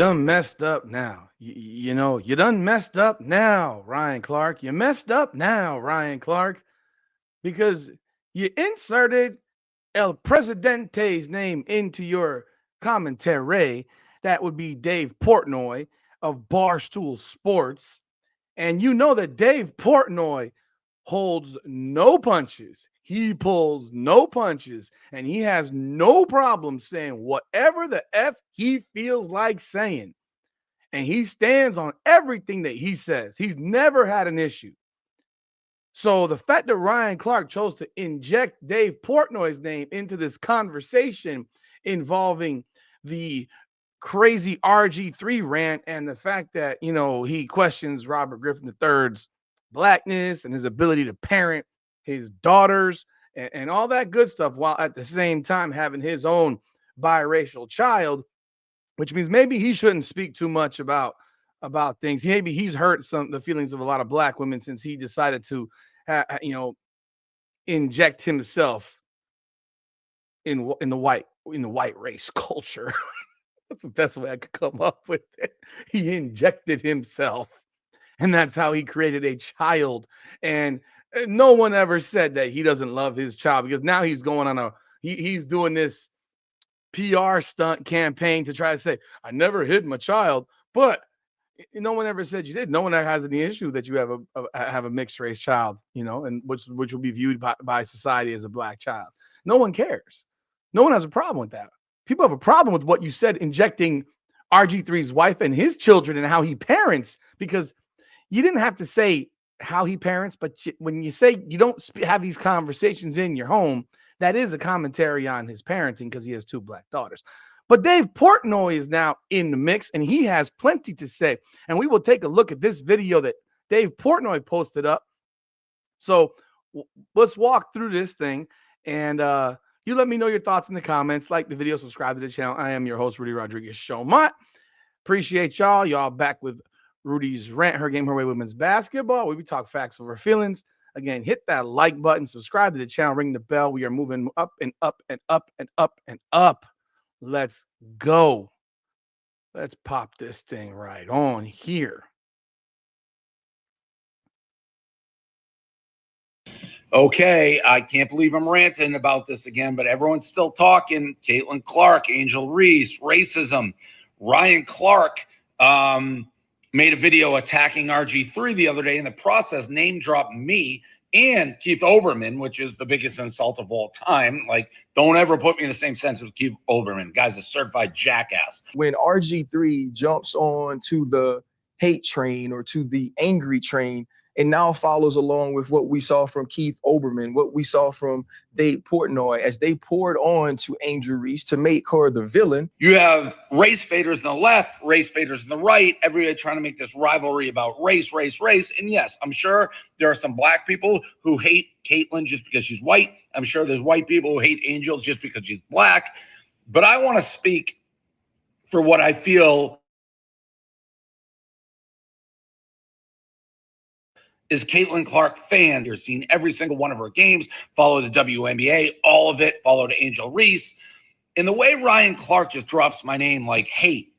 done messed up now. You done messed up now, Ryan Clark. You messed up now, Ryan Clark, because you inserted El Presidente's name into your commentary. That would be Dave Portnoy of Barstool Sports. And you know that Dave Portnoy holds no punches. He pulls no punches, and he has no problem saying whatever the F he feels like saying. And he stands on everything that he says. He's never had an issue. So the fact that Ryan Clark chose to inject Dave Portnoy's name into this conversation involving the crazy RG3 rant and the fact that, he questions Robert Griffin III's blackness and his ability to parent his daughters and all that good stuff, while at the same time having his own biracial child, which means maybe he shouldn't speak too much about things. Maybe he's hurt the feelings of a lot of black women since he decided to, inject himself in the white race culture. That's the best way I could come up with it. He injected himself, and that's how he created a child. And no one ever said that he doesn't love his child, because now he's going on he's doing this PR stunt campaign to try to say, I never hid my child, but no one ever said you did. No one ever has any issue that you have a mixed race child, and which will be viewed by society as a black child. No one cares. No one has a problem with that. People have a problem with what you said, injecting RG3's wife and his children and how he parents, because you didn't have to say how he parents, but when you say you don't have these conversations in your home, that is a commentary on his parenting, because he has two black daughters. But Dave Portnoy is now in the mix, and he has plenty to say. And we will take a look at this video that Dave Portnoy posted up. So let's walk through this thing, and you let me know your thoughts in the comments. Like the video, subscribe to the channel. I am your host, Rudy Rodriguez Showmont. Appreciate y'all. Y'all back with Rudy's Rant, Her Game, Her Way Women's Basketball, where we talk facts over feelings. Again, hit that like button, subscribe to the channel, ring the bell. We are moving up and up and up and up and up. Let's go. Let's pop this thing right on here. Okay, I can't believe I'm ranting about this again, but everyone's still talking. Caitlin Clark, Angel Reese, racism. Ryan Clark made a video attacking RG3 the other day. In the process, name dropped me and Keith Olbermann, which is the biggest insult of all time. Like, don't ever put me in the same sense with Keith Olbermann. Guy's a certified jackass. When RG3 jumps on to the hate train or to the angry train, and now follows along with what we saw from Keith Olbermann, what we saw from Dave Portnoy, as they poured on to Angel Reese to make her the villain. You have race baiters on the left, race baiters on the right, everybody trying to make this rivalry about race. And yes, I'm sure there are some black people who hate Caitlin just because she's white. I'm sure there's white people who hate Angel just because she's black. But I want to speak for what I feel is Caitlin Clark fan. You're seeing every single one of her games, follow the WNBA, all of it, follow to Angel Reese. And the way Ryan Clark just drops my name like hate,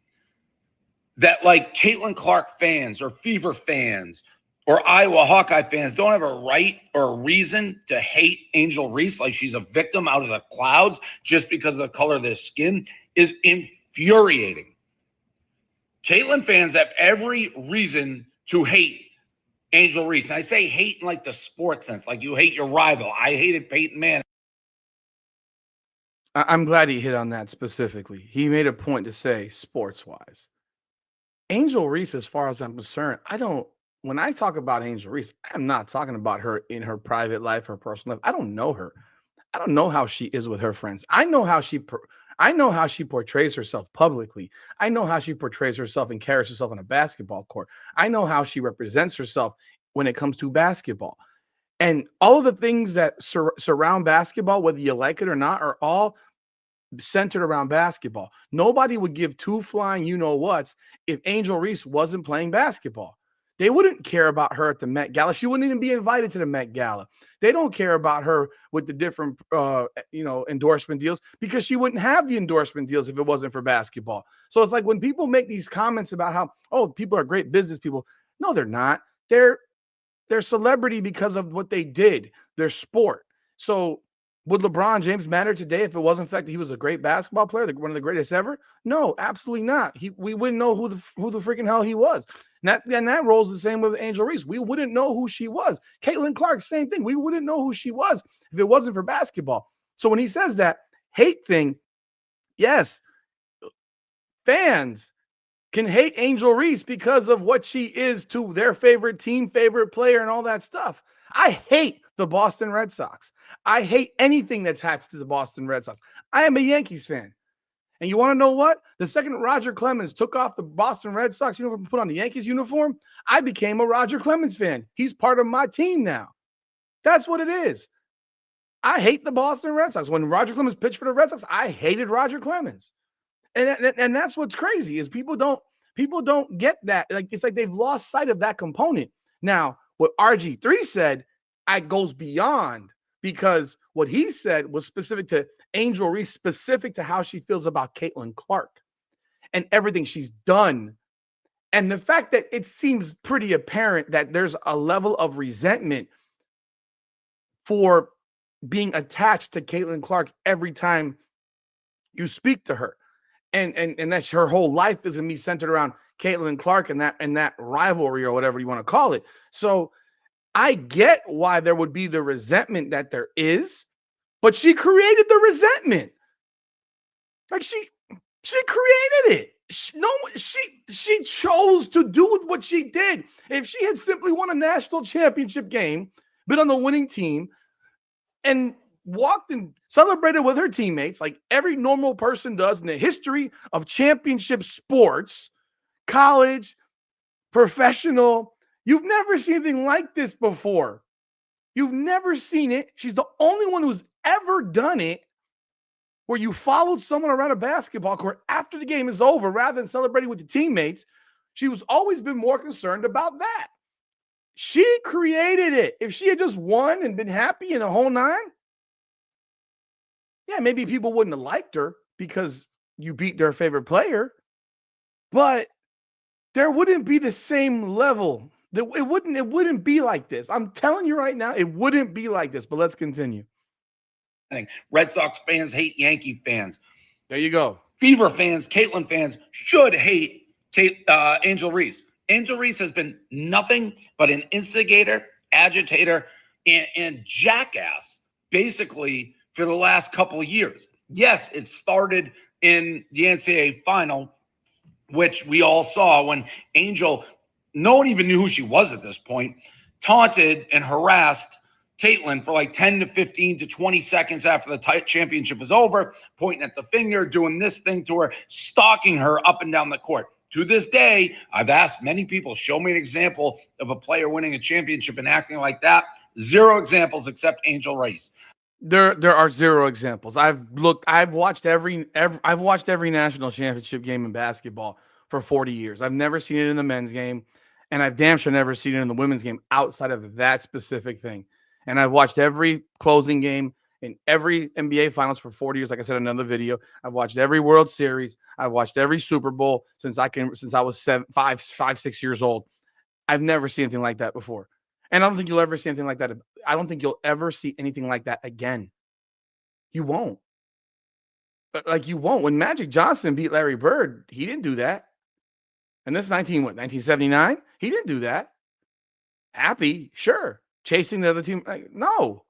that like Caitlin Clark fans or Fever fans or Iowa Hawkeye fans don't have a right or a reason to hate Angel Reese like she's a victim out of the clouds just because of the color of their skin is infuriating. Caitlin fans have every reason to hate Angel Reese. And I say hate in like the sports sense, like you hate your rival. I hated Peyton Manning. I'm glad he hit on that specifically. He made a point to say sports-wise. Angel Reese, as far as I'm concerned, when I talk about Angel Reese, I'm not talking about her in her private life, her personal life. I don't know her. I don't know how she is with her friends. I know how she portrays herself publicly. I know how she portrays herself and carries herself on a basketball court. I know how she represents herself when it comes to basketball. And all of the things that surround basketball, whether you like it or not, are all centered around basketball. Nobody would give two flying you-know-whats if Angel Reese wasn't playing basketball. They wouldn't care about her at the Met Gala. She wouldn't even be invited to the Met Gala. They don't care about her with the different, endorsement deals because she wouldn't have the endorsement deals if it wasn't for basketball. So it's like when people make these comments about how, oh, people are great business people. No, they're not. They're celebrity because of what they did, their sport. So would LeBron James matter today if it wasn't the fact that he was a great basketball player, one of the greatest ever? No, absolutely not. We wouldn't know who the freaking hell he was. And that rolls the same with Angel Reese. We wouldn't know who she was. Caitlin Clark, same thing. We wouldn't know who she was if it wasn't for basketball. So when he says that hate thing, yes, fans can hate Angel Reese because of what she is to their favorite team, favorite player, and all that stuff. I hate the Boston Red Sox. I hate anything that's happened to the Boston Red Sox. I am a Yankees fan. And you want to know what? The second Roger Clemens took off the Boston Red Sox uniform and put on the Yankees uniform, I became a Roger Clemens fan. He's part of my team now. That's what it is. I hate the Boston Red Sox. When Roger Clemens pitched for the Red Sox, I hated Roger Clemens. And that's what's crazy is people don't get that. Like it's like they've lost sight of that component. Now, what RG3 said, I goes beyond because what he said was specific to Angel Reese, specific to how she feels about Caitlin Clark and everything she's done. And the fact that it seems pretty apparent that there's a level of resentment for being attached to Caitlin Clark every time you speak to her. And that's her whole life is gonna be centered around Caitlin Clark and that rivalry or whatever you want to call it. So I get why there would be the resentment that there is, but she created the resentment. Like she created it. She chose to do with what she did. If she had simply won a national championship game, been on the winning team, and walked and celebrated with her teammates like every normal person does in the history of championship sports, college, professional. You've never seen anything like this before. You've never seen it. She's the only one who's ever done it where you followed someone around a basketball court after the game is over rather than celebrating with the teammates. She was always been more concerned about that. She created it. If she had just won and been happy in the whole nine, yeah, maybe people wouldn't have liked her because you beat their favorite player, but there wouldn't be the same level. It wouldn't be like this. I'm telling you right now, it wouldn't be like this, but let's continue. Red Sox fans hate Yankee fans. There you go. Fever fans, Caitlin fans should hate Angel Reese. Angel Reese has been nothing but an instigator, agitator, and jackass, basically, for the last couple of years. Yes, it started in the NCAA final, which we all saw when Angel, no one even knew who she was at this point, taunted and harassed Caitlin for like 10 to 15 to 20 seconds after the championship was over, pointing at the finger, doing this thing to her, stalking her up and down the court. To this day, I've asked many people, show me an example of a player winning a championship and acting like that. Zero examples except Angel Reese. There are zero examples. I've watched every national championship game in basketball for 40 years. I've never seen it in the men's game, and I've damn sure never seen it in the women's game outside of that specific thing. And I've watched every closing game in every NBA finals for 40 years. Like I said in another video, I've watched every World Series. I've watched every Super Bowl since I was 6 years old. I've never seen anything like that before. And I don't think you'll ever see anything like that. I don't think you'll ever see anything like that again. You won't. Like you won't. When Magic Johnson beat Larry Bird, he didn't do that. And this 1979? He didn't do that. Happy, sure. Chasing the other team. Like, no.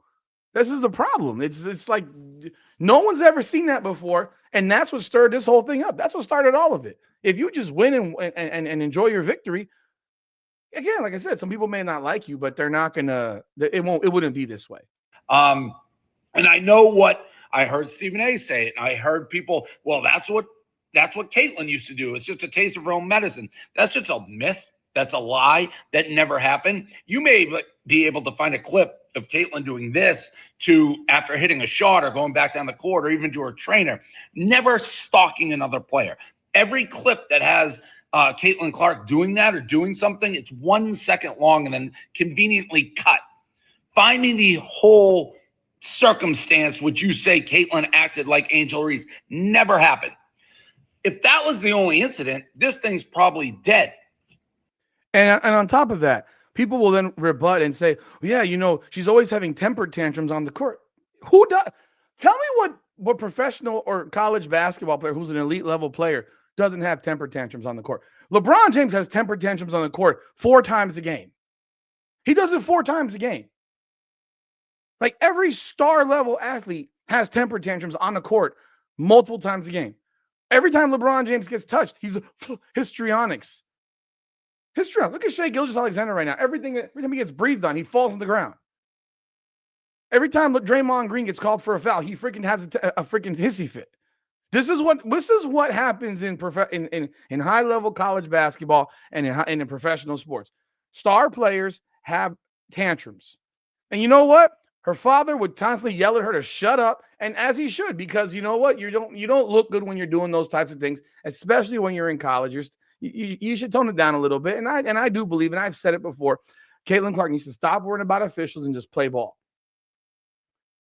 This is the problem. It's like no one's ever seen that before. And that's what stirred this whole thing up. That's what started all of it. If you just win and enjoy your victory, again, like I said, some people may not like you, but they're not gonna. It wouldn't be this way. And I know what I heard Stephen A. say it. I heard people. Well, that's what Caitlin used to do. It's just a taste of her own medicine. That's just a myth. That's a lie. That never happened. You may be able to find a clip of Caitlin doing this after hitting a shot or going back down the court or even to her trainer, never stalking another player. Every clip that has Caitlin Clark doing that or doing something, it's 1 second long and then conveniently cut. Find me the whole circumstance which you say Caitlin acted like Angel Reese. Never happened. If that was the only incident, this thing's probably dead. And on top of that, people will then rebut and say, yeah, she's always having temper tantrums on the court. Who does? Tell me what professional or college basketball player who's an elite level player doesn't have temper tantrums on the court. LeBron James has temper tantrums on the court 4 times a game. He does it 4 times a game. Like every star level athlete has temper tantrums on the court multiple times a game. Every time LeBron James gets touched, he's histrionics. Look at Shai Gilgeous-Alexander right now. Every time he gets breathed on, he falls on the ground. Every time Draymond Green gets called for a foul, he freaking has a freaking hissy fit. This is what happens in high level college basketball and in professional sports. Star players have tantrums, and you know what? Her father would constantly yell at her to shut up, and as he should, because you know what? You don't look good when you're doing those types of things, especially when you're in college. You should tone it down a little bit, and I do believe, and I've said it before, Caitlin Clark needs to stop worrying about officials and just play ball.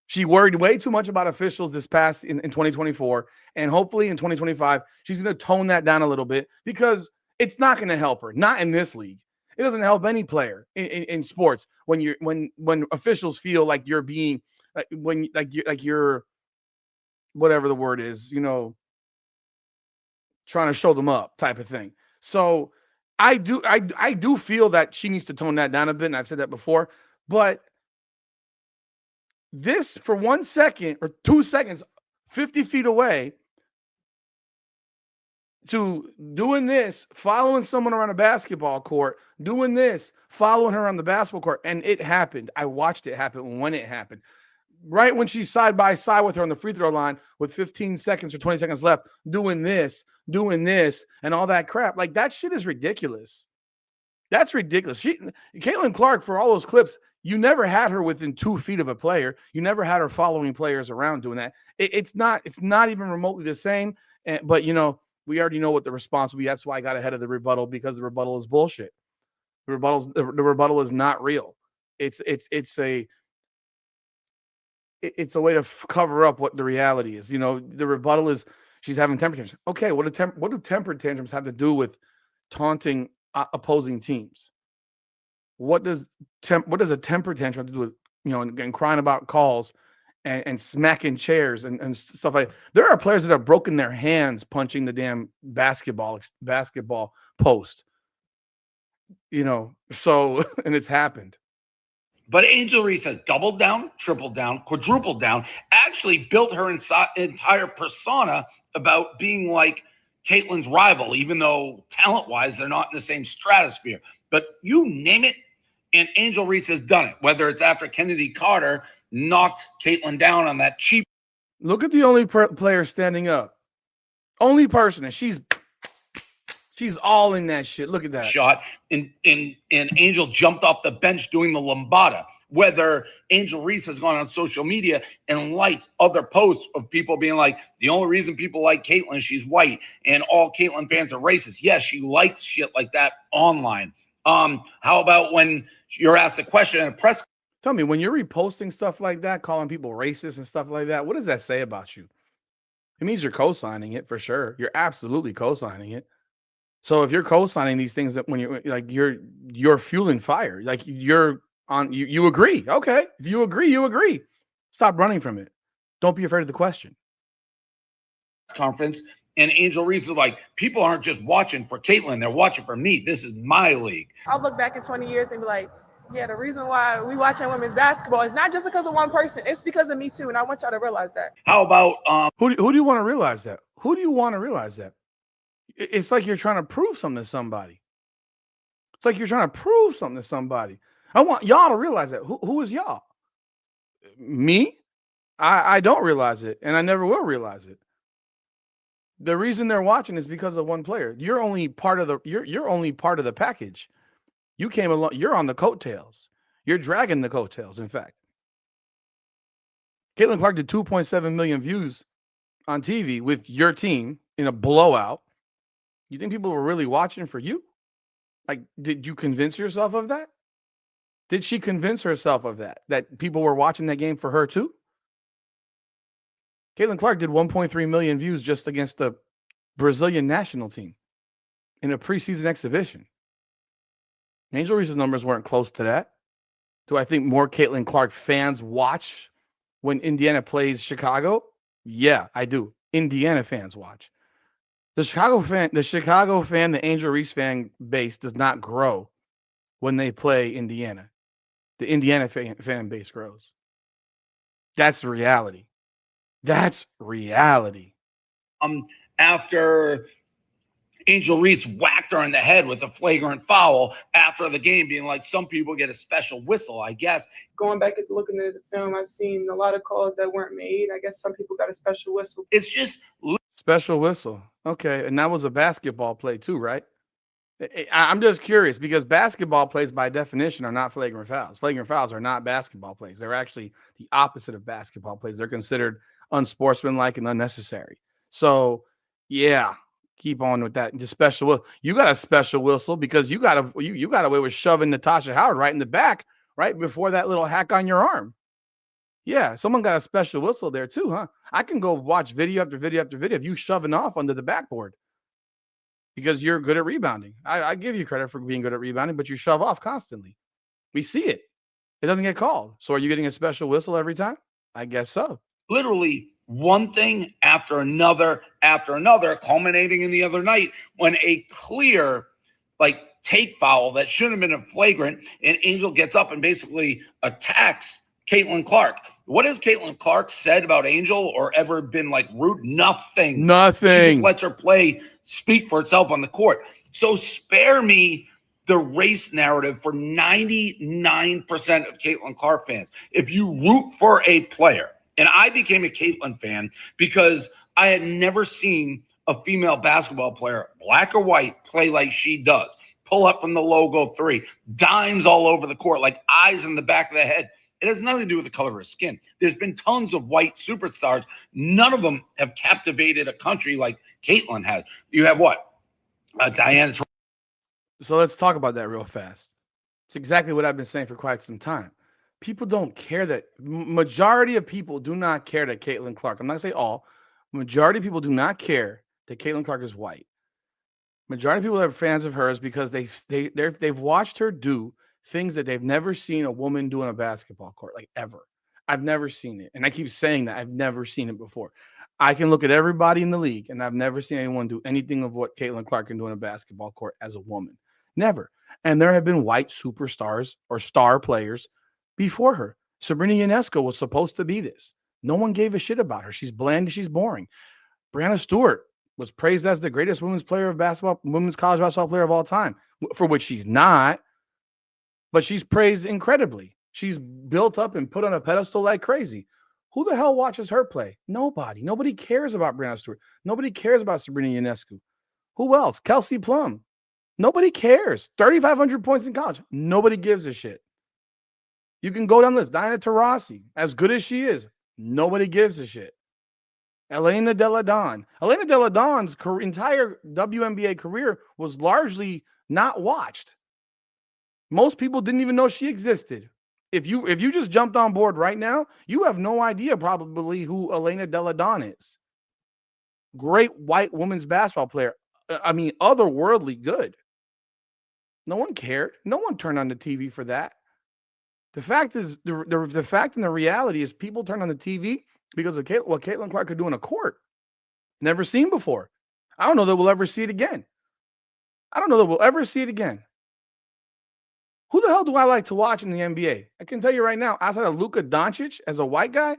She worried way too much about officials this past in 2024, and hopefully in 2025 she's going to tone that down a little bit because it's not going to help her. Not in this league. It doesn't help any player in sports when officials feel like you're being you're whatever the word is, trying to show them up type of thing. So I do feel that she needs to tone that down a bit, and I've said that before, but this for 1 second or 2 seconds, 50 feet away, to doing this, following someone around a basketball court, doing this, following her on the basketball court, and it happened. I watched it happen when it happened. Right when she's side by side with her on the free throw line with 15 seconds or 20 seconds left, doing this, and all that crap. Like, that shit is ridiculous. That's ridiculous. Caitlin Clark, for all those clips, you never had her within 2 feet of a player. You never had her following players around doing that. It's not even remotely the same. But we already know what the response will be. That's why I got ahead of the rebuttal, because the rebuttal is bullshit. The rebuttal is not real. It's a way to cover up what the reality is. The rebuttal is she's having temper tantrums. Okay, what do temper tantrums have to do with taunting opposing teams? What does a temper tantrum have to do with and crying about calls and smacking chairs and stuff like that? There are players that have broken their hands punching the damn basketball post. So and it's happened. But Angel Reese has doubled down, tripled down, quadrupled down, actually built her entire persona about being like Caitlin's rival, even though talent-wise, they're not in the same stratosphere. But you name it, and Angel Reese has done it, whether it's after Kennedy Carter knocked Caitlin down on that cheap. Look at the only player standing up. Only person, and she's all in that shit. Look at that shot. And Angel jumped off the bench doing the lambada. Whether Angel Reese has gone on social media and liked other posts of people being like, the only reason people like Caitlin is she's white and all Caitlin fans are racist. Yes, she likes shit like that online. How about when you're asked a question in a press? Tell me, when you're reposting stuff like that, calling people racist and stuff like that, what does that say about you? It means you're co-signing it for sure. You're absolutely co-signing it. So if you're co-signing these things, that when you're like you're fueling fire, like you're on, you agree. Okay, if you agree, you agree. Stop running from it. Don't be afraid of the question. Conference, and Angel Reese is like, people aren't just watching for Caitlin, they're watching for me. This is my league. I'll look back in 20 years and be like, yeah, the reason why we watching women's basketball is not just because of one person. It's because of me too, and I want y'all to realize that. How about who do you want to realize that? Who do you want to realize that? It's like you're trying to prove something to somebody. It's like you're trying to prove something to somebody. I want y'all to realize that. Who is y'all? Me? I don't realize it, and I never will realize it. The reason they're watching is because of one player. You're only part of the package. You came along. You're on the coattails. You're dragging the coattails. In fact, Caitlin Clark did 2.7 million views on TV with your team in a blowout. You think people were really watching for you? Like, did you convince yourself of that? Did she convince herself of that? That people were watching that game for her too? Caitlin Clark did 1.3 million views just against the Brazilian national team in a preseason exhibition. Angel Reese's numbers weren't close to that. Do I think more Caitlin Clark fans watch when Indiana plays Chicago? Yeah, I do. Indiana fans watch. The Angel Reese fan base does not grow when they play Indiana. The Indiana fan base grows. That's the reality. That's reality. After Angel Reese whacked her in the head with a flagrant foul after the game, being like, some people get a special whistle, I guess. Going back and looking at the film, I've seen a lot of calls that weren't made. I guess some people got a special whistle. It's just Special whistle. Okay. And that was a basketball play too, right? I'm just curious because basketball plays by definition are not flagrant fouls. Flagrant fouls are not basketball plays. They're actually the opposite of basketball plays. They're considered unsportsmanlike and unnecessary. So, yeah, keep on with that. The special whistle. You got a special whistle because you got away with shoving Natasha Howard right in the back right before that little hack on your arm. Yeah, someone got a special whistle there too, huh? I can go watch video after video after video of you shoving off under the backboard because you're good at rebounding. I give you credit for being good at rebounding, but you shove off constantly. We see it. It doesn't get called. So are you getting a special whistle every time? I guess so. literally one thing after another, culminating in the other night when a clear, take foul that shouldn't have been a flagrant, and Angel gets up and basically attacks Caitlin Clark. What has Caitlin Clark said about Angel or ever been rude? Nothing. Nothing. She just lets her play speak for itself on the court. So spare me the race narrative for 99% of Caitlin Clark fans. If you root for a player, and I became a Caitlin fan because I had never seen a female basketball player, black or white, play like she does. Pull up from the logo three, dimes all over the court, like eyes in the back of the head. It has nothing to do with the color of her skin. There's been tons of white superstars. None of them have captivated a country like Caitlin has. You have what? Diana. So let's talk about that real fast. It's exactly what I've been saying for quite some time. People don't care that majority of people do not care that Caitlin Clark. I'm not gonna say all. Majority of people do not care that Caitlin Clark is white. Majority of people are fans of hers because they've watched her do things that they've never seen a woman do on a basketball court, like ever. I've never seen it. And I keep saying that I've never seen it before. I can look at everybody in the league and I've never seen anyone do anything of what Caitlin Clark can do on a basketball court as a woman. Never. And there have been white superstars or star players before her. Sabrina Ionesco was supposed to be this. No one gave a shit about her. She's bland. She's boring. Brianna Stewart was praised as the greatest women's college basketball player of all time, for which she's not, but she's praised incredibly. She's built up and put on a pedestal like crazy. Who the hell watches her play? Nobody. Nobody cares about Brianna Stewart. Nobody cares about Sabrina Ionescu. Who else? Kelsey Plum. Nobody cares. 3,500 points in college. Nobody gives a shit. You can go down the list. Diana Taurasi, as good as she is, nobody gives a shit. Elena Delle Donne. Elena Delle Donne's entire WNBA career was largely not watched. Most people didn't even know she existed. If you just jumped on board right now, you have no idea probably who Elena Delle Donne is. Great white women's basketball player. I mean, otherworldly good. No one cared. No one turned on the TV for that. The fact is, the fact and the reality is people turn on the TV because of what Caitlin Clark could do in a court. Never seen before. I don't know that we'll ever see it again. Who the hell do I like to watch in the NBA? I can tell you right now, outside of Luka Doncic as a white guy,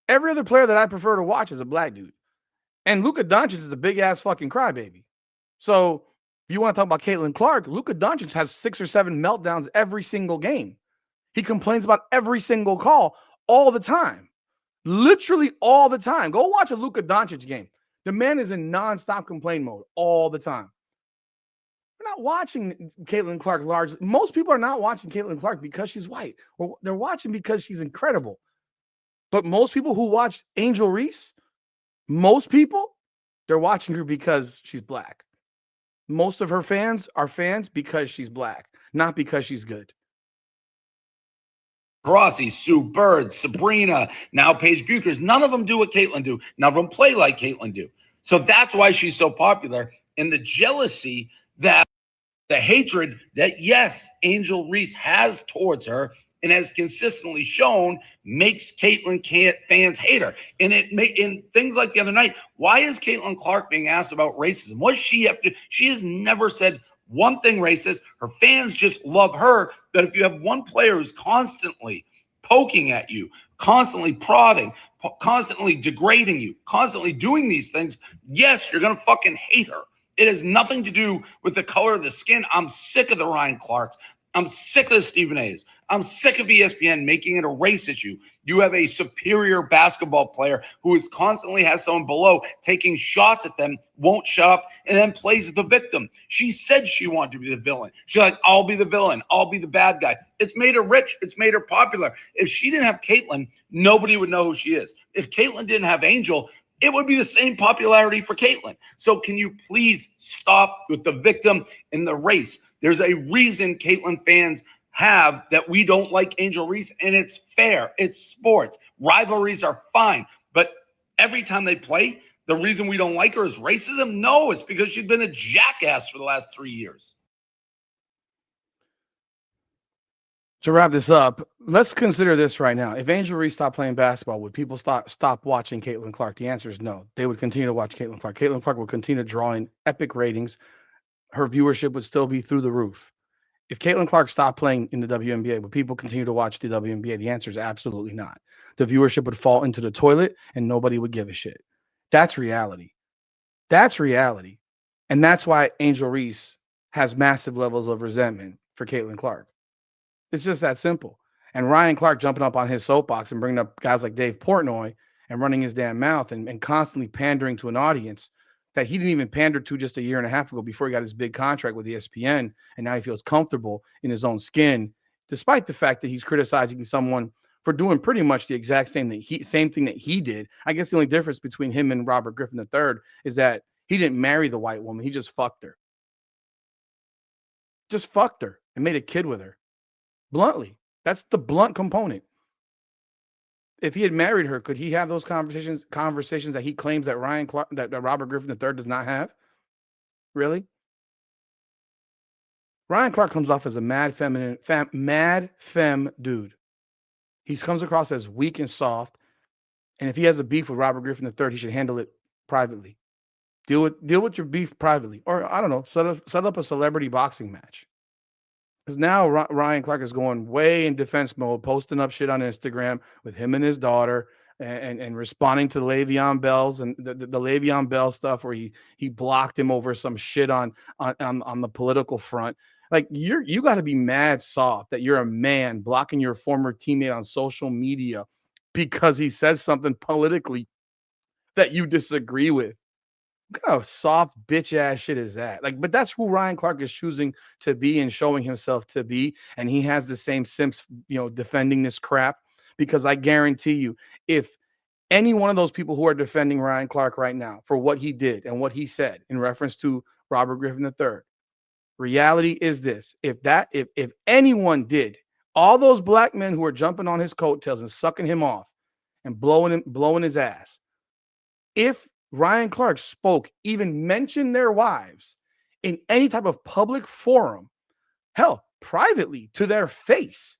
every other player that I prefer to watch is a black dude. And Luka Doncic is a big ass fucking crybaby. So if you want to talk about Caitlin Clark, Luka Doncic has 6 or 7 meltdowns every single game. He complains about every single call all the time. Literally all the time. Go watch a Luka Doncic game. The man is in nonstop complaint mode all the time. We're not watching Caitlin Clark largely. Most people are not watching Caitlin Clark because she's white. They're watching because she's incredible. But most people who watch Angel Reese, most people, they're watching her because she's black. Most of her fans are fans because she's black, not because she's good. Rossi, Sue Bird, Sabrina, now Paige Buchers. None of them do what Caitlyn do. None of them play like Caitlyn do. So that's why she's so popular. And the jealousy, that the hatred that, yes, Angel Reese has towards her and has consistently shown, makes Caitlyn fans hate her. And in things like the other night, why is Caitlin Clark being asked about racism? What does she have to? She has never said one thing racist. Her fans just love her. But if you have one player who's constantly poking at you, constantly prodding, constantly degrading you, constantly doing these things, yes, you're gonna fucking hate her. It has nothing to do with the color of the skin. I'm sick of the Ryan Clarks. I'm sick of the Stephen A's. I'm sick of ESPN making it a race issue. You have a superior basketball player who is constantly has someone below taking shots at them, won't shut up, and then plays the victim. She said she wanted to be the villain. She's like, I'll be the villain. I'll be the bad guy. It's made her rich. It's made her popular. If she didn't have Caitlyn, nobody would know who she is. If Caitlyn didn't have Angel, it would be the same popularity for Caitlyn. So can you please stop with the victim in the race? There's a reason Caitlyn fans have that we don't like Angel Reese, and it's fair. It's sports. Rivalries are fine. But every time they play, the reason we don't like her is racism? No, it's because she's been a jackass for the last 3 years. To wrap this up, let's consider this right now. If Angel Reese stopped playing basketball, would people stop watching Caitlin Clark? The answer is no. They would continue to watch Caitlin Clark. Caitlin Clark would continue drawing epic ratings. Her viewership would still be through the roof. If Caitlin Clark stopped playing in the WNBA, would people continue to watch the WNBA? The answer is absolutely not. The viewership would fall into the toilet and nobody would give a shit. That's reality. That's reality. And that's why Angel Reese has massive levels of resentment for Caitlin Clark. It's just that simple. And Ryan Clark jumping up on his soapbox and bringing up guys like Dave Portnoy and running his damn mouth and constantly pandering to an audience that he didn't even pander to just a year and a half ago before he got his big contract with ESPN. And now he feels comfortable in his own skin, despite the fact that he's criticizing someone for doing pretty much the exact same thing that he did. I guess the only difference between him and Robert Griffin III is that he didn't marry the white woman. He just fucked her. Just fucked her and made a kid with her. Bluntly. That's the blunt component. If he had married her, could he have those conversations that he claims that that Robert Griffin III does not have? Really? Ryan Clark comes off as a mad femme dude. He comes across as weak and soft. And if he has a beef with Robert Griffin III, he should handle it privately. Deal with your beef privately, or I don't know, set up a celebrity boxing match. Because now Ryan Clark is going way in defense mode, posting up shit on Instagram with him and his daughter, and responding to Le'Veon Bell's and the Le'Veon Bell stuff where he blocked him over some shit on the political front. Like you got to be mad soft that you're a man blocking your former teammate on social media because he says something politically that you disagree with. What kind of soft bitch ass shit is that? Like, but that's who Ryan Clark is choosing to be and showing himself to be. And he has the same simps, defending this crap. Because I guarantee you, if any one of those people who are defending Ryan Clark right now for what he did and what he said in reference to Robert Griffin III, reality is this: if anyone did, all those black men who are jumping on his coattails and sucking him off and blowing his ass, if Ryan Clark spoke, even mentioned their wives in any type of public forum, hell, privately to their face,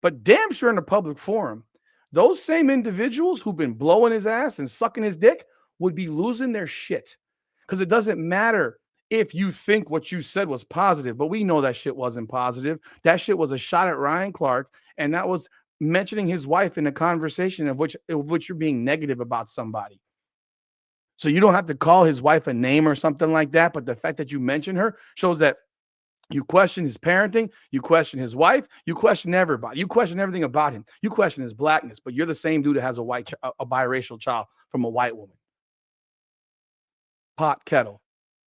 but damn sure in a public forum, those same individuals who've been blowing his ass and sucking his dick would be losing their shit. Because it doesn't matter if you think what you said was positive, but we know that shit wasn't positive. That shit was a shot at Ryan Clark, and that was mentioning his wife in a conversation of which you're being negative about somebody. So you don't have to call his wife a name or something like that. But the fact that you mention her shows that you question his parenting, you question his wife, you question everybody, you question everything about him, you question his blackness. But you're the same dude that has a biracial child from a white woman. Pot kettle.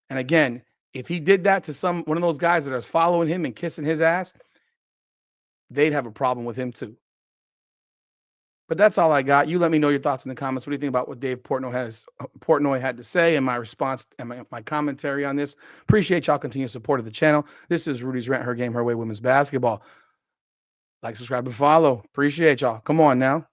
And again, if he did that to one of those guys that are following him and kissing his ass, they'd have a problem with him too. But that's all I got. You let me know your thoughts in the comments. What do you think about what Dave Portnoy had to say and my response and my commentary on this? Appreciate y'all continued support of the channel. This is Rudy's Rant, Her Game, Her Way Women's Basketball. Like, subscribe, and follow. Appreciate y'all. Come on now.